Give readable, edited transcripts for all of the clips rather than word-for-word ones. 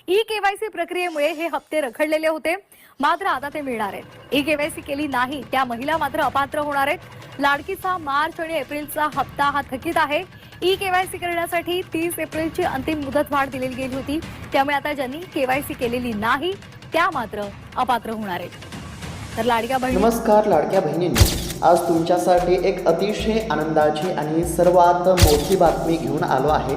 E KYC प्रक्रियेमुळे हे हप्ते रखडलेले होते, मात्र आता ते मिळणार आहेत। ई केवायसी केली नाही त्या महिला मात्र अपात्र होणार आहेत। लाडकीचा मार्च आणि एप्रिलचा हप्ता हा थकीत आहे। ई केवायसी करण्यासाठी 30 एप्रिलची अंतिम मुदतवाढ दिलेली गेली होती, त्यामुळे आता ज्यांनी केवायसी केलेली नाही त्या मात्र अपात्र होणार आहेत। तर लाडक्या बहिणी नमस्कार लाडक्या बहिणींनो, आज तुमच्यासाठी एक अतिशय आनंदाची आणि सर्वात मोठी बातमी घेऊन आलो आहे।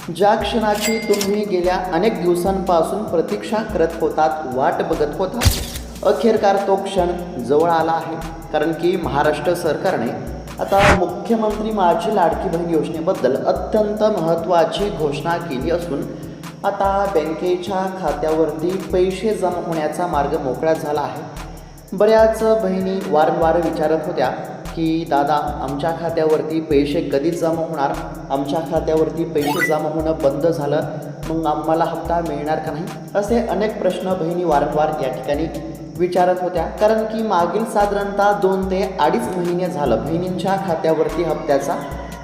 ज्या क्षणाची तुम्ही गेल्या अनेक दिवसांपासून प्रतीक्षा करत होतात, वाट बघत होतात, अखेरकार तो क्षण जवळ आला आहे। कारण की महाराष्ट्र सरकारने आता मुख्यमंत्री माझी लाडकी बहीण योजनेबद्दल अत्यंत महत्त्वाची घोषणा केली असून आता बँकेच्या खात्यावरती पैसे जमा होण्याचा मार्ग मोकळा झाला आहे। बऱ्याच बहिणी वारंवार विचारत होत्या की दादा, आमच्या खात्यावरती पैसे कधी जमा होणार, आमच्या खात्यावरती पैसे जमा होणं बंद झालं, मग आम्हाला हप्ता मिळणार का नाही, असे अनेक प्रश्न बहिणी वारंवार या ठिकाणी विचारत होत्या। कारण की मागील साधारणतः 2 ते 2.5 महिने झालं बहिणींच्या खात्यावरती हप्त्याचा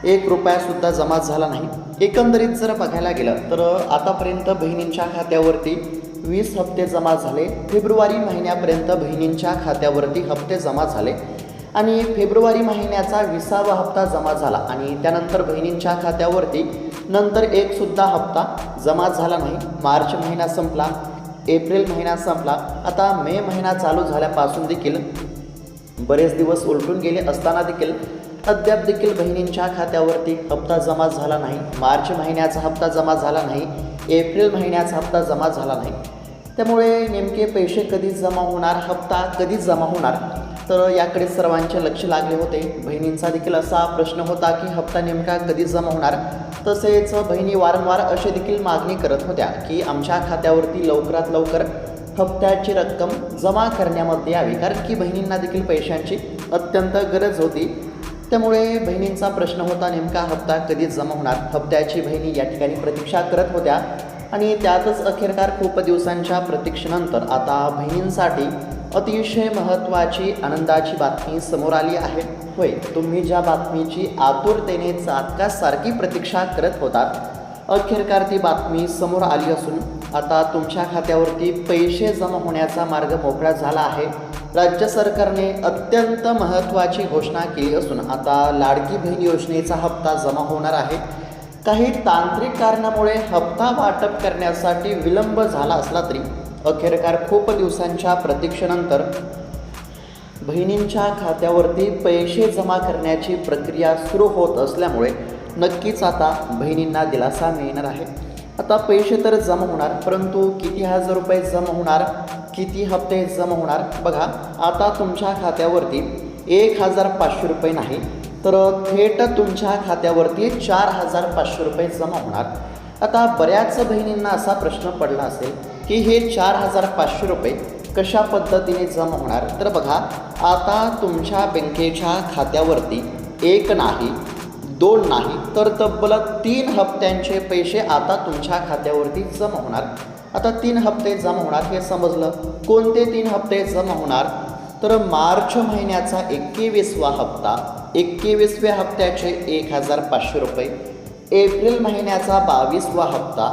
1 रुपयासुद्धा जमा झाला नाही। एकंदरीत जर बघायला गेलं तर आतापर्यंत बहिणींच्या खात्यावरती 20 हप्ते जमा झाले। फेब्रुवारी महिन्यापर्यंत बहिणींच्या खात्यावरती हप्ते जमा झाले आणि फेब्रुवारी महिन्याचा 20वा हप्ता जमा झाला आणि त्यानंतर बहिणींच्या खात्यावरती नंतर एकसुद्धा हप्ता जमा झाला नाही। मार्च महिना संपला, एप्रिल महिना संपला, आता मे महिना चालू झाल्यापासून देखील बरेच दिवस उलटून गेले असताना देखील अद्याप देखील बहिणींच्या खात्यावरती हप्ता जमा झाला नाही। मार्च महिन्याचा हप्ता जमा झाला नाही, एप्रिल महिन्याचा हप्ता जमा झाला नाही। त्यामुळे नेमके पैसे कधी जमा होणार, हप्ता कधी जमा होणार, तर याकडे सर्वांचे लक्ष लागले होते। बहिणींचा देखील असा प्रश्न होता की हप्ता नेमका कधी जमा होणार। तसेच बहिणी वारंवार अशी देखील मागणी करत होत्या की आमच्या खात्यावरती लवकरात लवकर हप्त्याची रक्कम जमा करण्यामध्ये यावी, कारण की बहिणींना देखील पैशांची अत्यंत गरज होती। त्यामुळे बहिणींचा प्रश्न होता नेमका हप्ता कधी जमा होणार। हप्त्याची बहिणी या ठिकाणी प्रतीक्षा करत होत्या आणि त्यातच अखेरकार खूप दिवसांच्या प्रतीक्षेनंतर आता बहिणींसाठी अतिशय महत्त्वाची आनंदाची बातमी समोर आली आहे। होय, तुम्ही ज्या बातमीची आतुरतेने चातकासारखी प्रतीक्षा करत होतात, अखेरकार ती बातमी समोर आली असून आता तुमच्या खात्यावरती पैसे जमा होण्याचा मार्ग मोकळा झाला आहे। राज्य सरकारने अत्यंत महत्त्वाची घोषणा केली असून आता लाडकी बहीण योजनेचा हप्ता जमा होणार आहे। काही तांत्रिक कारणामुळे हप्ता वाटप करण्यासाठी विलंब झाला असला तरी अखेरकार खूप दिवसांच्या प्रतीक्षेनंतर बहिणींच्या खात्यावरती पैसे जमा करण्याची प्रक्रिया सुरू होत असल्यामुळे नक्कीच आता बहिणींना दिलासा मिळणार आहे। आता पैसे तर जमा होणार, परंतु किती हजार रुपये जमा होणार, किती हप्ते जमा होणार, बघा आता तुमच्या खात्यावरती 1,500 रुपये नाही तर थेट तुमच्या खात्यावरती 4,500 रुपये जमा होणार। आता बऱ्याच बहिणींना असा प्रश्न पडला असेल की हे 4,500 रुपये कशा पद्धतीने जमा होणार, तर बघा आता तुमच्या बँकेच्या खात्यावरती 1 नाही, 2 नाही तर तब्बल 3 हप्त्यांचे पैसे आता तुमच्या खात्यावरती जमा होणार। आता 3 हप्ते जमा होणार हे समजलं। कोणते 3 हप्ते जमा होणार, तर मार्च महिन्याचा 21वा हप्ता, 21व्या हप्त्याचे 1,500 रुपये, एप्रिल महिन्याचा 22वा हप्ता,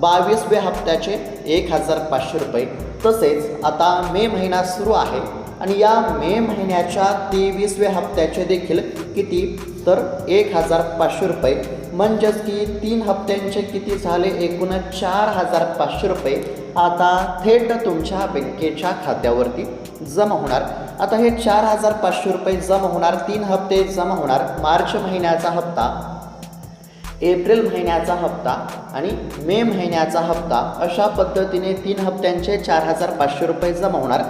22व्या हप्त्याचे 1,500 रुपये, तसेच आता मे महिना सुरू आहे आणि या मे महिन्याच्या 23व्या हप्त्याचे देखील किती, तर 1,500 रुपये, म्हणजेच की 3 हप्त्यांचे किती झाले, एकूण 4,500 रुपये आता थेट तुमच्या बँकेच्या खात्यावरती जमा होणार। आता हे 4,500 रुपये जमा होणार, 3 हप्ते जमा होणार, मार्च महिन्याचा हप्ता, एप्रिल महिन्याचा हप्ता आणि मे महिन्याचा हप्ता, अशा पद्धतीने 3 हप्त्यांचे 4,500 रुपये जमा होणार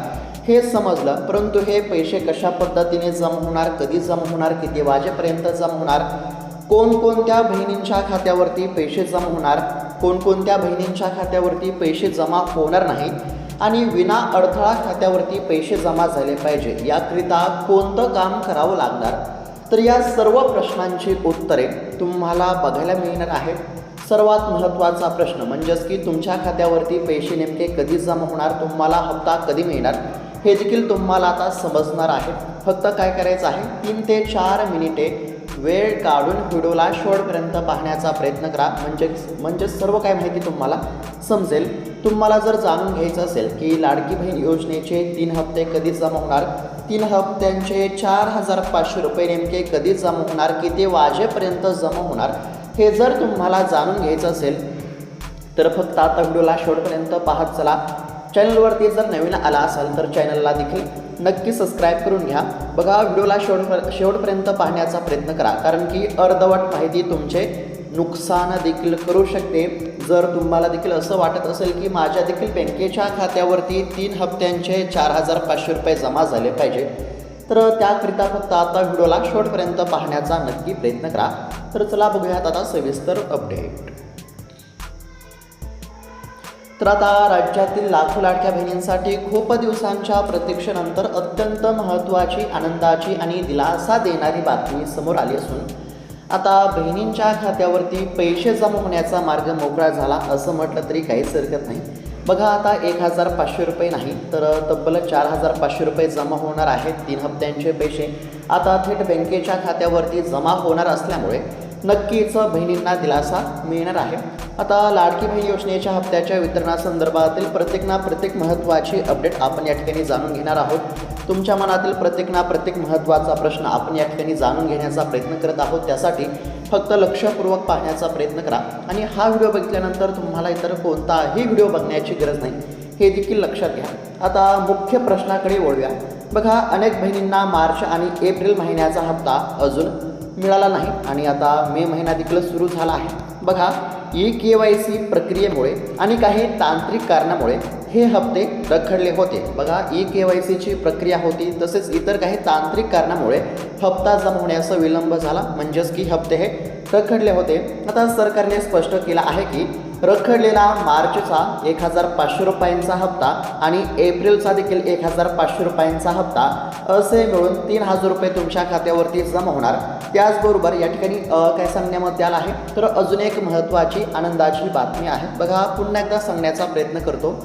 हे समजलं। परंतु हे पैसे कशा पद्धतीने जमा होणार, कधी जमा होणार, किती वाजेपर्यंत जमा होणार, कोणकोणत्या बहिणींच्या खात्यावरती पैसे जमा होणार, कोणकोणत्या बहिणींच्या खात्यावरती पैसे जमा होणार नाही आणि विना अडथळा खात्यावरती पैसे जमा झाले पाहिजे, याकरिता कोणतं काम करावं लागणार, तर या सर्व प्रश्नांची उत्तरे तुम्हाला बघायला मिळणार आहेत। सर्वात महत्त्वाचा प्रश्न म्हणजेच की तुमच्या खात्यावरती पैसे नेमके कधी जमा होणार, तुम्हाला हप्ता कधी मिळणार, हे देखील तुम्हाला आता समजणार आहे। फक्त काय करायचं आहे, 3 ते 4 मिनिटे वेळ काढून व्हिडिओला शेवटपर्यंत पाहण्याचा प्रयत्न करा, म्हणजे सर्व काही माहिती तुम्हाला समजेल. तुम्हाला जर जाणून घ्यायचं असेल की लाडकी बहीण योजनेचे 3 हप्ते कधी जमा होणार, 3 हप्त्यांचे 4,500 रुपये नेमके कधी जमा होणार, किती वाजेपर्यंत जमा होणार, हे जर तुम्हाला जाणून घ्यायचं असेल तर फक्त आता व्हिडिओला शेवटपर्यंत पाहत चला. चॅनलवरती जर नवीन आला असाल तर चॅनलला देखील नक्की सबस्क्राईब करून घ्या. बघा, व्हिडिओला शेवटपर्यंत पाहण्याचा प्रयत्न करा, कारण की अर्धवट माहिती तुमचे नुकसान देखील करू शकते. जर तुम्हाला देखील असं वाटत असेल की माझ्या देखील बँकेच्या खात्यावरती 3 हप्त्यांचे 4,500 रुपये जमा झाले पाहिजे, तर त्याकरिता फक्त आता व्हिडिओला शेवटपर्यंत पाहण्याचा नक्की प्रयत्न करा. तर चला बघूयात आता सविस्तर अपडेट. तर आता राज्यातील लाखो लाडक्या बहिणींसाठी खूप दिवसांच्या प्रतीक्षेनंतर अत्यंत महत्त्वाची, आनंदाची आणि दिलासा देणारी बातमी समोर आली असून आता बहिणींच्या खात्यावरती पैसे जमा होण्याचा मार्ग मोकळा झाला असं म्हटलं तरी काहीच हरकत नाही. बघा, आता 1,500 रुपये नाही तर तब्बल 4,500 रुपये जमा होणार आहेत. 3 हप्त्यांचे पैसे आता थेट बँकेच्या खात्यावरती जमा होणार असल्यामुळे नक्कीच बहिणींना दिलासा मिळणार आहे. आता लाडकी बहीण योजनेच्या हप्त्याच्या वितरणासंदर्भातील प्रत्येक महत्त्वाची अपडेट आपण या ठिकाणी जाणून घेणार आहोत. तुमच्या मनातील प्रत्येक महत्त्वाचा प्रश्न आपण या ठिकाणी जाणून घेण्याचा प्रयत्न करत आहोत. त्यासाठी फक्त लक्षपूर्वक पाहण्याचा प्रयत्न करा आणि हा व्हिडिओ बघितल्यानंतर तुम्हाला इतर कोणताही व्हिडिओ बघण्याची गरज नाही, हे देखील लक्षात घ्या. आता मुख्य प्रश्नाकडे वळूया. बघा, अनेक बहिणींना मार्च आणि एप्रिल महिन्याचा हप्ता अजून मिळाला नाही आणि आता मे महिना देखील सुरू झाला आहे. बघा, EKYC प्रक्रियेमुळे आणि काही तांत्रिक कारणामुळे हे हप्ते रखडले होते. बघा, EKYCची प्रक्रिया होती, तसेच इतर काही तांत्रिक कारणामुळे हप्ता जमा होण्याचा विलंब झाला, म्हणजेच की हप्ते हे रखडले होते. आता सरकारने स्पष्ट केलं आहे की रखडलेला मार्चचा 1,500 रुपयांचा हप्ता आणि एप्रिलचा देखील 1,500 रुपयांचा हप्ता असे मिळून 3,000 रुपये तुमच्या खात्यावरती जमा होणार. त्याचबरोबर या ठिकाणी काय सांगण्यामध्ये आलं आहे, तर अजून एक महत्त्वाची आनंदाची बातमी आहे. बघा, पुन्हा एकदा सांगण्याचा प्रयत्न करतो.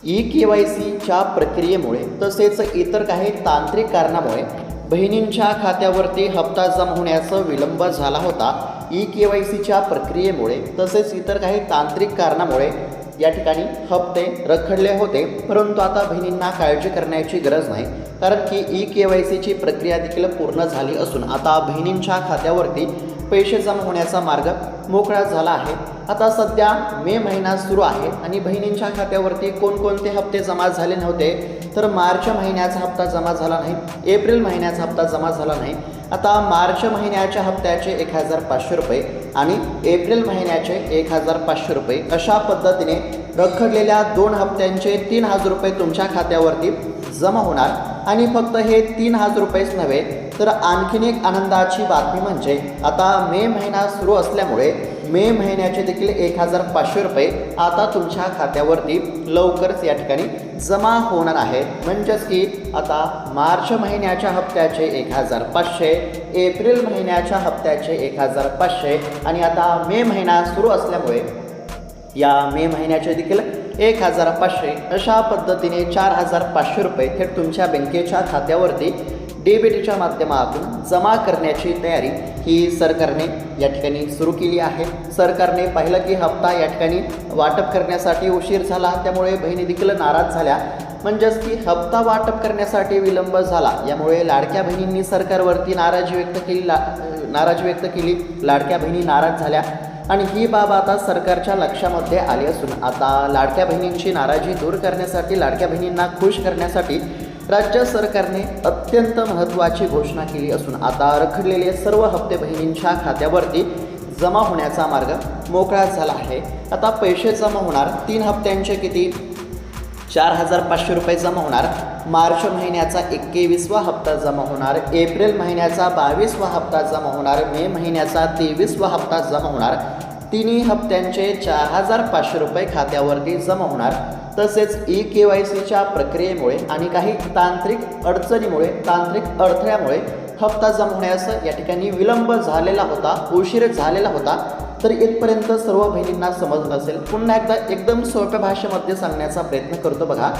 EKYCच्या प्रक्रियेमुळे तसेच इतर काही तांत्रिक कारणामुळे बहिणींच्या खात्यावरती हप्ता जमा होण्याचा विलंब झाला होता. EKYCच्या प्रक्रियेमुळे तसेच इतर काही तांत्रिक कारणामुळे या ठिकाणी हप्ते रखडले होते, परंतु आता बहिणींना काळजी करण्याची गरज नाही, कारण की EKYCची प्रक्रिया देखील पूर्ण झाली असून आता बहिणींच्या खात्यावरती पैसे जमा होण्याचा मार्ग मोकळा झाला आहे. आता सध्या मे महिना सुरू आहे आणि बहिणींच्या खात्यावरती कोणकोणते हप्ते जमा झाले नव्हते, तर मार्च महिन्याचा हप्ता जमा झाला नाही, एप्रिल महिन्याचा हप्ता जमा झाला नाही. आता मार्च महिन्याच्या हप्त्याचे 1,500 रुपये आणि एप्रिल महिन्याचे 1,500 रुपये अशा पद्धतीने रखडलेल्या 2 हप्त्यांचे 3,000 रुपये तुमच्या खात्यावरती जमा होणार. आणि फक्त हे 3,000 रुपयेच नव्हे, तर आणखीन एक आनंदाची बातमी म्हणजे आता मे महिना सुरू असल्यामुळे मे महिन्याचे देखील 1,500 रुपये आता तुमच्या खात्यावरती लवकरच या ठिकाणी जमा होणार आहेत. म्हणजेच की आता मार्च महिन्याच्या हप्त्याचे 1,500, एप्रिल महिन्याच्या हप्त्याचे 1,500 आणि आता मे महिना सुरू असल्यामुळे या मे महिन्याचे देखील 1,500 अशा पद्धतीने 4,500 रुपये थेट तुमच्या बँकेच्या खात्यावरती डेबिटच्या माध्यमातून जमा करण्याची तयारी ही सरकारने या ठिकाणी सुरू केली आहे. सरकारने पाहिलं की हप्ता या ठिकाणी वाटप करण्यासाठी उशीर झाला, त्यामुळे बहिणी देखील नाराज झाल्या. म्हणजेच की हप्ता वाटप करण्यासाठी विलंब झाला, यामुळे लाडक्या बहिणींनी सरकारवरती नाराजी व्यक्त केली. लाडक्या बहिणी नाराज झाल्या आणि ही बाब आता सरकारच्या लक्षामध्ये आली असून आता लाडक्या बहिणींची नाराजी दूर करण्यासाठी, लाडक्या बहिणींना खुश करण्यासाठी राज्य सरकारने अत्यंत महत्त्वाची घोषणा केली असून आता रखडलेले सर्व हप्ते बहिणींच्या खात्यावरती जमा होण्याचा मार्ग मोकळा झाला आहे. आता पैसे जमा होणार 3 हप्त्यांचे किती, 4,500 रुपये जमा होणार. मार्च महिन्याचा 21वा हप्ता जमा होणार, एप्रिल महिन्याचा 22वा हप्ता जमा होणार, मे महिन्याचा 23वा हप्ता जमा होणार. तिन्ही हप्त्यांचे 4,500 रुपये खात्यावरती जमा होणार. तसेच EKYCच्या प्रक्रियेमुळे आणि काही तांत्रिक अडचणीमुळे, तांत्रिक अडथळ्यामुळे हप्ता जमा होण्यास या ठिकाणी विलंब झालेला होता, उशीर झालेला होता. तर इथपर्यंत सर्व बहिणींना समजलं असेल. पुन्हा एकदा एकदम सोप्या भाषेमध्ये सांगण्याचा प्रयत्न करतो. बघा,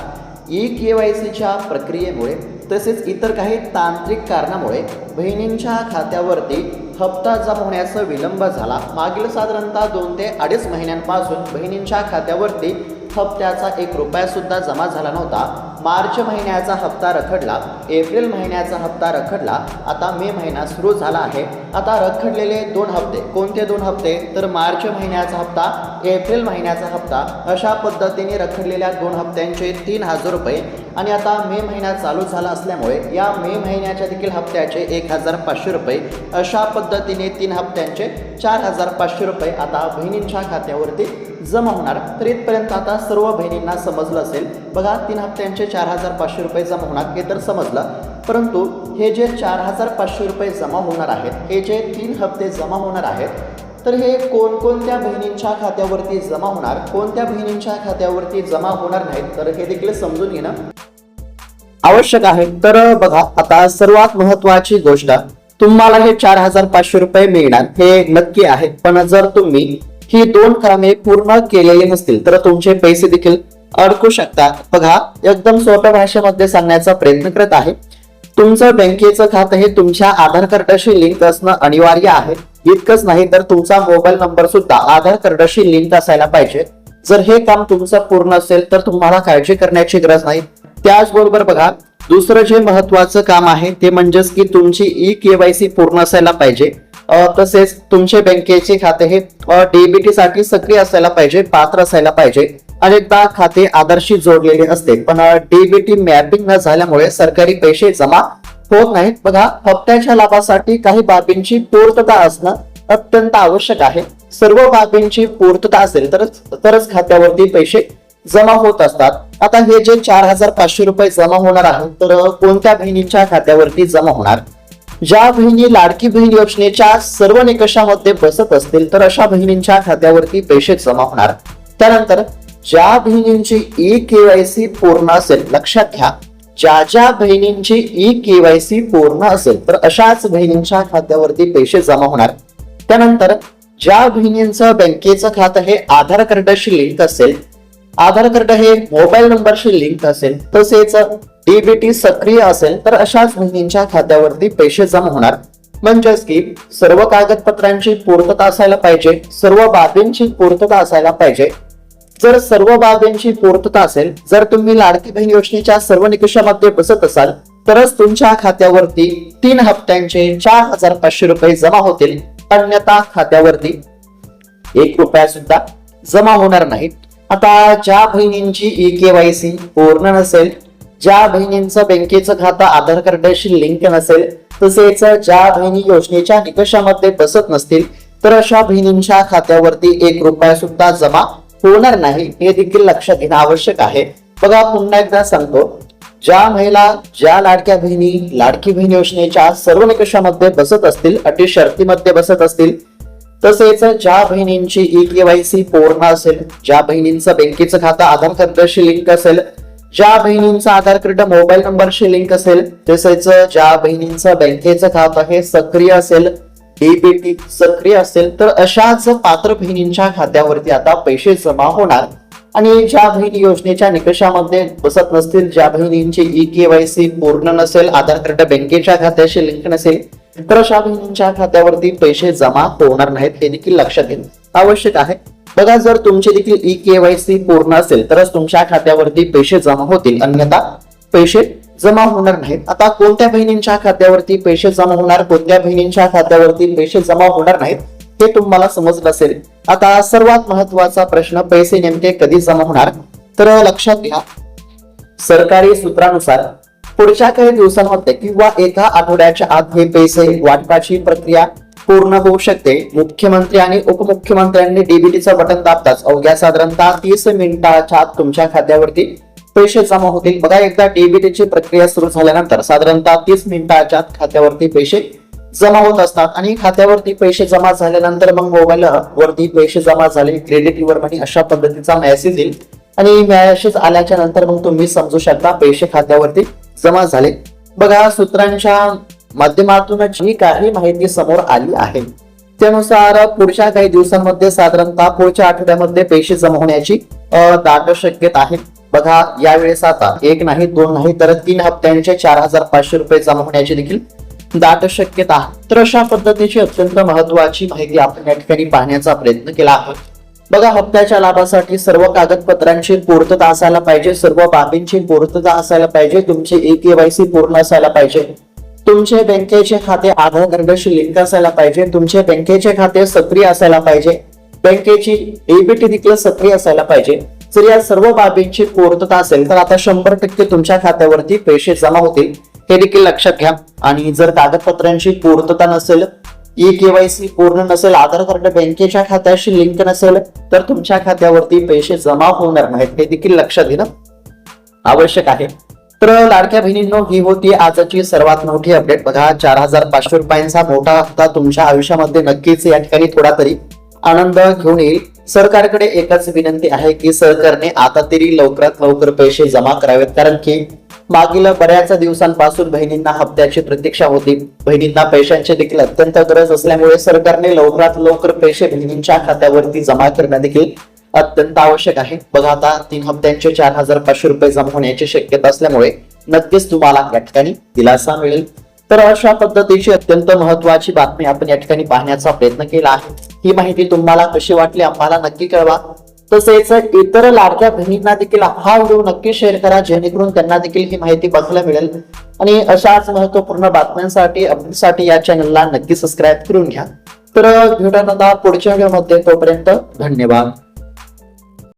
EKYCच्या प्रक्रियेमुळे तसेच इतर काही तांत्रिक कारणामुळे बहिणींच्या खात्यावरती हप्ता जमा होण्याचा विलंब झाला. मागील साधारणतः 2 ते 2.5 महिन्यांपासून बहिणींच्या खात्यावरती हप्त्याचा 1 रुपया सुद्धा जमा झाला नव्हता. मार्च महिन्याचा हप्ता रखडला, एप्रिल महिन्याचा हप्ता रखडला, आता मे महिना सुरू झाला आहे. आता रखडलेले 2 हप्ते, कोणते 2 हप्ते तर मार्च महिन्याचा हप्ता, एप्रिल महिन्याचा हप्ता, अशा पद्धतीने रखडलेल्या 2 हप्त्यांचे 3,000 रुपये आणि आता मे महिना चालू झाला असल्यामुळे या मे महिन्याच्या देखील हप्त्याचे 1,500 रुपये, अशा पद्धतीने 3 हप्त्यांचे 4,500 रुपये आता बहिणींच्या खात्यावरती जमा होणार. तर इथपर्यंत आता सर्व बहिणींना समजलं असेल. बघा, 3 हप्त्यांचे 4,500 रुपये जमा होणार हे तर समजलं, परंतु हे जे 4,500 रुपये जमा होणार आहेत, हे जे 3 हप्ते जमा होणार आहेत, तर हे कोणकोणत्या बहिणींच्या खात्यावरती जमा होणार, कोणत्या बहिणींच्या खात्यावरती जमा होणार नाहीत, तर हे देखील समजून घेणं आवश्यक आहे. तर बघा, आता सर्वात महत्त्वाची गोष्ट, तुम्हाला हे 4,500 रुपये मिळणार हे नक्की आहे, पण जर तुम्ही ही 2 कामे पूर्ण केलेली नसतील तर तुमचे पैसे देखील अडकू शकतात. बघा, एकदम सोप्या भाषेमध्ये सांगण्याचा प्रयत्न करत आहे. तुमचं बँकेचं खातं हे तुमच्या आधार कार्डाशी लिंक असणं अनिवार्य आहे. इतकंच नाही तर तुमचा मोबाईल नंबर सुद्धा आधार कार्डाशी लिंक असायला पाहिजे. जर हे काम तुमचं पूर्ण असेल तर तुम्हाला काळजी करण्याची गरज नाही. त्याचबरोबर बघा, दुसरं जे महत्वाचं काम आहे ते म्हणजेच की तुमची ई-KYC पूर्ण असायला पाहिजे. तसेच तुमचे बँकेचे खाते हे डीबीटी साठी सक्रिय असायला पाहिजे, पात्र असायला पाहिजे. अनेकदा खाते आधारशी जोडलेले असते, पण डीबीटी मॅपिंग न झाल्यामुळे सरकारी पैसे जमा होत नाहीत. बघा, हप्त्याच्या लाभासाठी काही बाबींची पूर्तता असणं अत्यंत आवश्यक आहे. सर्व बाबींची पूर्तता असेल तरच खात्यावरती पैसे जमा होत असतात. आता हे जे 4,500 रुपये जमा होणार आहेत, तर कोणत्या बहिणींच्या खात्यावरती जमा होणार? ज्या बहिणी लाडकी बहीण योजनेच्या सर्व निकषामध्ये बसत असतील तर अशा बहिणींच्या खात्यावरती पैसे जमा होणार. त्यानंतर ज्या बहिणींची ई-KYC पूर्ण असेल, लक्षात घ्या, ज्या बहिणींची ई-KYC पूर्ण असेल तर अशाच बहिणींच्या खात्यावरती पैसे जमा होणार. त्यानंतर ज्या बहिणींचं बँकेचं खातं हे आधार कार्डाशी लिंक असेल, आधार कार्ड हे मोबाईल नंबरशी लिंक असेल, तसेच डीबीटी सक्रिय असेल तर अशाच बहिणींच्या खात्यावरती पैसे जमा होणार. म्हणजेच की सर्व कागदपत्रांची पूर्तता असायला पाहिजे, सर्व बाबींची पूर्तता असायला पाहिजे. जर सर्व बाबींची पूर्तता असेल, जर तुम्ही लाडकी बहीण योजनेच्या सर्व निकषामध्ये बसत असाल तरच तुमच्या खात्यावरती 3 हप्त्यांचे 4,500 रुपये जमा होतील. अन्यथा खात्यावरती 1 रुपया सुद्धा जमा होणार नाहीत. आता ज्या बहिणींची ई-KYC पूर्ण नसेल, ज्या बहिणींचं बँकेचं खातं आधार कार्डाशी लिंक नसेल, तसेच ज्या बहिणी योजनेच्या निकषामध्ये बसत नसतील तर अशा बहिणींच्या खात्यावरती 1 रुपया सुद्धा जमा होणार नाही, हे देखील लक्षात घेणं आवश्यक आहे. बघा, पुन्हा एकदा सांगतो, ज्या महिला ज्या लाडक्या बहिणी लाडकी बहीण योजनेच्या सर्व निकषामध्ये बसत असतील, अटी शर्तीमध्ये बसत असतील, तसेच ज्या बहिणींची ई-KYC पूर्ण असेल, ज्या बहिणींचं बँकेचं खातं आधार कार्डाशी लिंक असेल, ज्या बहिणींचा आधार कार्ड मोबाईल नंबरशी लिंक असेल, तसेच ज्या बहिणींचं बँकेचं खातं हे सक्रिय असेल, डीबीटी सक्रिय असेल, तर अशाच पात्र बहिणींच्या खात्यावरती आता पैसे जमा होणार. आणि ज्या बहिणी योजनेच्या निकषामध्ये बसत नसतील, ज्या बहिणींची ई-KYC पूर्ण नसेल, आधार कार्ड बँकेच्या खात्याशी लिंक नसेल, तर अशा बहिणींच्या खात्यावरती पैसे जमा होणार नाहीत, हे देखील लक्षात घेणं आवश्यक आहे. बघा, जर तुमची देखील ई-KYC पूर्ण असेल तरच तुमच्या खात्यावरती पैसे जमा होतील, अन्यथा पैसे जमा होणार नाहीत. आता कोणत्या बहिणींच्या खात्यावरती पैसे जमा होणार, कोणत्या बहिणींच्या खात्यावरती पैसे जमा होणार नाहीत, हे तुम्हाला समजलं असेल. आता सर्वात महत्वाचा प्रश्न, पैसे नेमके कधी जमा होणार? तर लक्षात घ्या, सरकारी सूत्रानुसार पुढच्या काही दिवसांमध्ये किंवा एका आठवड्याच्या आत हे पैसे वाटपाची प्रक्रिया पूर्ण होऊ शकते. मुख्यमंत्री आणि उपमुख्यमंत्र्यांनी डीबीटीचं बटन दाबताच अवघ्या साधारणतः 30 मिनिटाच्या आत तुमच्या खात्यावरती पैसे जमा होतील. बघा, एकदा डीबीटीची प्रक्रिया सुरू झाल्यानंतर साधारणतः 30 मिनिटाच्या आत खात्यावरती पैसे जमा होत असतात. आणि खात्यावरती पैसे जमा झाल्यानंतर मग मोबाईल वरती पैसे जमा झाले, क्रेडिट युअर मनी अशा पद्धतीचा मेसेज येईल. आणि मेसेज आल्याच्या नंतर मग तुम्ही समजू शकता पैसे खात्यावरती जमा झाले. बघा, सूत्रांच्या माध्यमातून जी काही माहिती समोर आली आहे त्यानुसार पुढच्या काही दिवसांमध्ये साधारणतः पुढच्या आठवड्यामध्ये पैसे जमा होण्याची दाट शक्यता आहे. बघा यावेळेस आता एक नाही दोन नाही तर 3 हप्त्यांचे 4,500 रुपये जमा होण्याची देखील दाट शक्यता आहे. तर अशा पद्धतीची अत्यंत महत्वाची माहिती आपण या ठिकाणी पाहण्याचा प्रयत्न केला आहे. बघा हप्त्याच्या लाभासाठी सर्व कागदपत्रांची पूर्तता असायला पाहिजे, सर्व बाबींची पूर्तता असायला पाहिजे, तुमचे KYC पूर्ण असायला पाहिजे, तुमचे बँकेचे खाते आधार कार्डशी लिंक असायला पाहिजे, तुमचे बँकेचे खाते सक्रिय असायला पाहिजे, बँकेची EBT देखील सक्रिय असायला पाहिजे. जर या सर्व बाबींची पूर्तता असेल तर आता 100% तुमच्या खात्यावरती पैसे जमा होतील हे देखील लक्षात घ्या. आणि जर कागदपत्रांची पूर्तता नसेल, KYC पूर्ण नसेल, आधार कार्ड बँकेच्या खात्याशी लिंक नसेल तर तुमच्या खात्यावरती पैसे जमा होणार नाहीत हे देखील लक्षात घेणं आवश्यक आहे. तर लाडक्या बहिणींनो, ही होती आजची सर्वात मोठी अपडेट. बघा 4,500 रुपयांचा मोठा हप्ता तुमच्या आयुष्यामध्ये नक्कीच या ठिकाणी थोडा तरी आनंद घेऊन येईल. सरकारकडे एकच विनंती आहे की सरकारने आता तरी लवकरात लवकर पैसे जमा करावेत, कारण की मागील बऱ्याच दिवसांपासून बहिणींना हप्त्याची प्रतीक्षा होती. बहिणींना पैशांची देखील अत्यंत गरज असल्यामुळे सरकारने लवकरात लवकर पैसे बहिणींच्या खात्यावरती जमा करणं देखील अत्यंत आवश्यक आहे. बघा आता 3 हप्त्यांचे 4,500 रुपये जमा होण्याची शक्यता असल्यामुळे नक्कीच तुम्हाला या ठिकाणी दिलासा मिळेल. तर अशा पद्धतीची अत्यंत महत्वाची बातमी आपण या ठिकाणी पाहण्याचा प्रयत्न केला आहे. ही माहिती तुम्हाला कशी वाटली आम्हाला नक्की कळवा. तसेच इतर लाडक्या बहिणींना देखील हा व्हिडिओ नक्की शेअर करा, जेणेकरून त्यांना देखील ही माहिती बघायला मिळेल. आणि अशाच महत्वपूर्ण बातम्यांसाठी अपडेटसाठी या चॅनलला नक्की सबस्क्राईब करून घ्या. तर भेटूया पुढच्या व्हिडिओमध्ये, तोपर्यंत धन्यवाद.